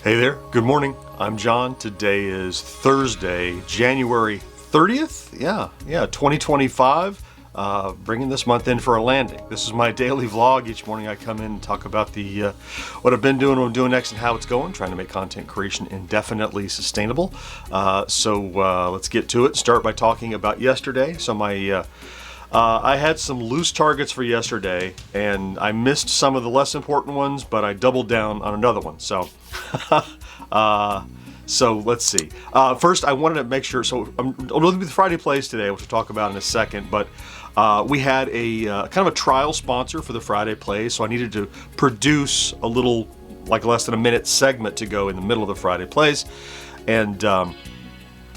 Hey there, good morning. I'm John. Today is Thursday, January 30th. Yeah, 2025. Bringing this month in for a landing. This is my daily vlog. Each morning I come in and talk about what I've been doing, what I'm doing next, and how it's going. Trying to make content creation indefinitely sustainable. So let's get to it. Start by talking about yesterday. So I had some loose targets for yesterday, and I missed some of the less important ones, but I doubled down on another one. So, so let's see. First, I wanted to make sure. So I'm looking at the Friday plays today, which we'll talk about in a second. But we had a kind of a trial sponsor for the Friday plays, so I needed to produce a little, like less than a minute segment to go in the middle of the Friday plays, and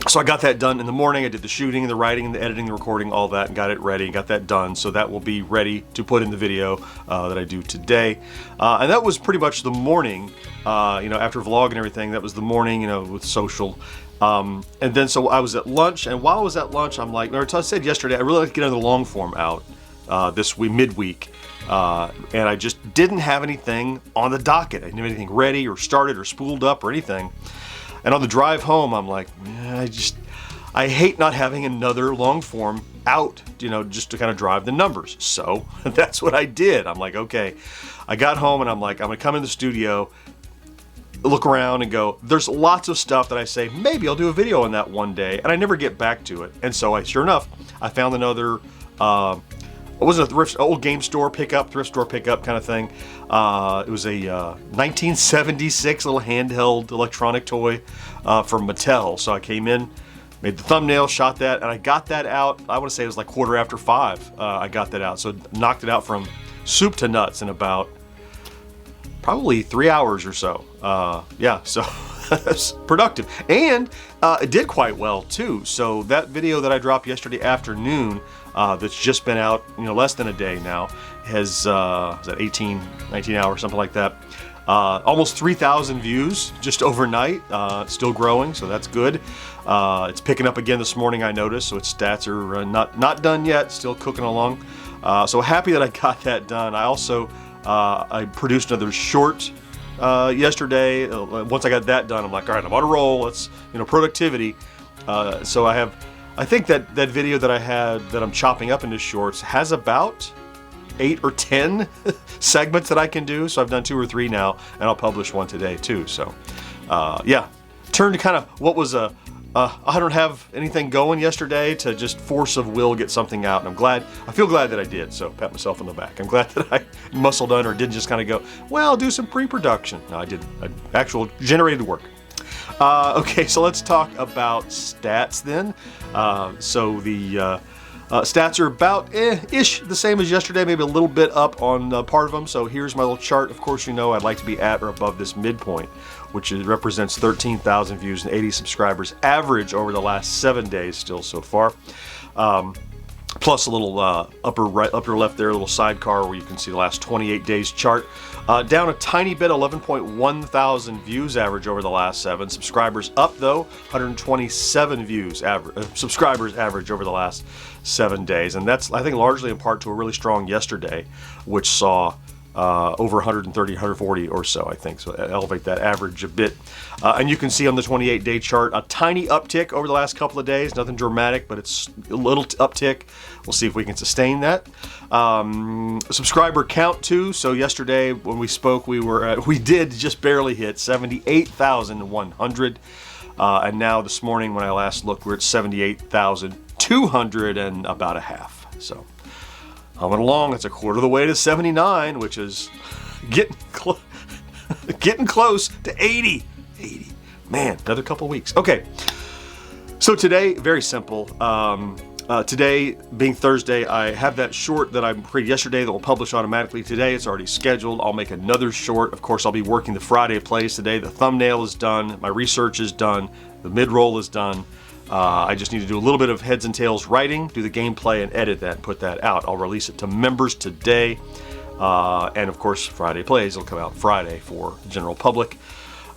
so I got that done in the morning. I did the shooting, the writing, the editing, the recording, all that, and got it ready, got that done. So that will be ready to put in the video that I do today. And that was pretty much the morning, after vlog and everything. That was the morning, with social. And then so I was at lunch, and while I was at lunch, I'm like, I said yesterday, I really like to get another long form out this week, midweek. And I just didn't have anything on the docket. I didn't have anything ready or started or spooled up or anything. And on the drive home, I'm like, I hate not having another long form out, just to kind of drive the numbers. So that's what I did. I'm like, okay. I got home and I'm like, I'm gonna come in the studio, look around and go, there's lots of stuff that I say, maybe I'll do a video on that one day, and I never get back to it. And so sure enough, I found another, it wasn't a old game store pickup, thrift store pickup kind of thing. It was a 1976 little handheld electronic toy from Mattel. So I came in, made the thumbnail, shot that, and I got that out. I want to say it was like 5:15. I got that out. So knocked it out from soup to nuts in about probably 3 hours or so. So that's productive. And it did quite well too. So that video that I dropped yesterday afternoon, that's just been out, less than a day now, has, is that 19 hours, something like that. Almost 3,000 views just overnight, still growing, so that's good. It's picking up again this morning, I noticed, so its stats are not done yet, still cooking along. So happy that I got that done. I also, I produced another short yesterday. Once I got that done, I'm like, all right, I'm on a roll. Let's, productivity. So I think that video that I had that I'm chopping up into shorts has about 8 or 10 segments that I can do. So I've done 2 or 3 now, and I'll publish one today too. So turned to kind of what was I don't have anything going yesterday to just force of will get something out, and I feel glad that I did. So pat myself on the back. I'm glad that I muscled under, didn't just kind of go, well, I'll do some pre-production. No, I did actual generated work. Okay, so let's talk about stats then. So the stats are about ish the same as yesterday, maybe a little bit up on part of them. So here's my little chart. Of course, I'd like to be at or above this midpoint, which represents 13,000 views and 80 subscribers average over the last 7 days still so far. Plus a little upper left there, a little sidecar where you can see the last 28 days chart. Down a tiny bit, 11.1 thousand views average over the last 7. Subscribers up though, 127 views subscribers average over the last 7 days. And that's, I think, largely in part to a really strong yesterday, which saw over 130, 140 or so, I think. So elevate that average a bit. And you can see on the 28-day chart a tiny uptick over the last couple of days. Nothing dramatic, but it's a little uptick. We'll see if we can sustain that. Subscriber count too. So yesterday when we spoke, we did just barely hit 78,100. And now this morning when I last looked, we're at 78,200 and about a half. So humming along. It's a quarter of the way to 79, which is getting close to 80. 80. Man, another couple weeks. Okay. So today, very simple. Today, being Thursday, I have that short that I created yesterday that will publish automatically today. It's already scheduled. I'll make another short. Of course, I'll be working the Friday plays today. The thumbnail is done. My research is done. The mid-roll is done. I just need to do a little bit of heads and tails writing, do the gameplay, and edit that and put that out. I'll release it to members today. And of course, Friday plays will come out Friday for the general public.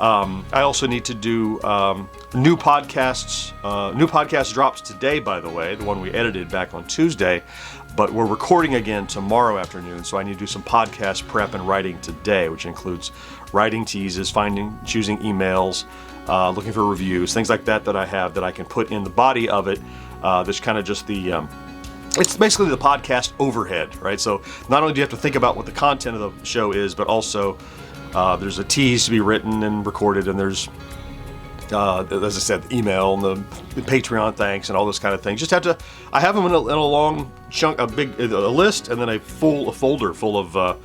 I also need to do new podcasts. New podcast drops today, by the way, the one we edited back on Tuesday, but we're recording again tomorrow afternoon, so I need to do some podcast prep and writing today, which includes writing teases, choosing emails, looking for reviews, things like that I have that I can put in the body of it. That's kind of just the it's basically the podcast overhead, right? So not only do you have to think about what the content of the show is, but also there's a tease to be written and recorded, and there's, as I said, the email and the Patreon thanks and all those kind of things. Just have to, I have them in a long chunk, a list, and then a folder full of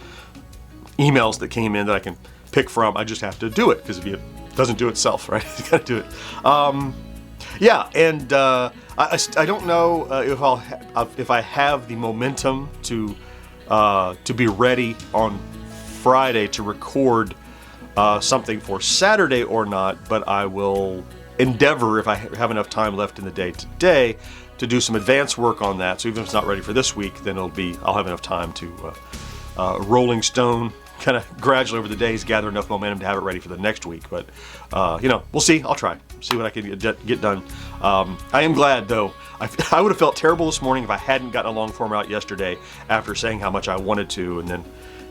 emails that came in that I can pick from. I just have to do it, because if it doesn't do itself, right? You got to do it. Yeah, and I don't know if I have the momentum to be ready on Friday to record something for Saturday or not, but I will endeavor, if I have enough time left in the day today, to do some advance work on that. So even if it's not ready for this week, then I'll have enough time to Rolling Stone, kind of gradually over the days, gather enough momentum to have it ready for the next week. But we'll see. I'll try. See what I can get done. I am glad, though. I would have felt terrible this morning if I hadn't gotten a long form out yesterday after saying how much I wanted to, and then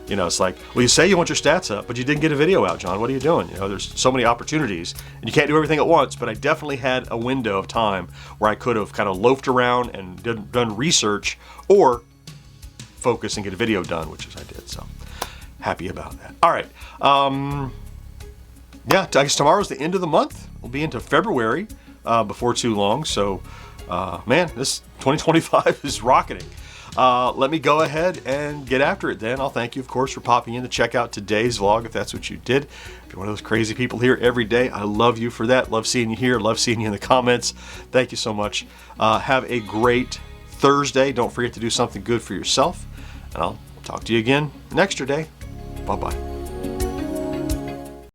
it's like, well, you say you want your stats up, but you didn't get a video out, John. What are you doing? There's so many opportunities, and you can't do everything at once, but I definitely had a window of time where I could have kind of loafed around and done research, or focus and get a video done, which is I did, so happy about that. All right. Yeah, I guess tomorrow's the end of the month. We'll be into February before too long, so man, this 2025 is rocketing. Let me go ahead and get after it then. I'll thank you, of course, for popping in to check out today's vlog, if that's what you did. If you're one of those crazy people here every day, I love you for that. Love seeing you here. Love seeing you in the comments. Thank you so much. Have a great Thursday. Don't forget to do something good for yourself. And I'll talk to you again next day. Bye-bye.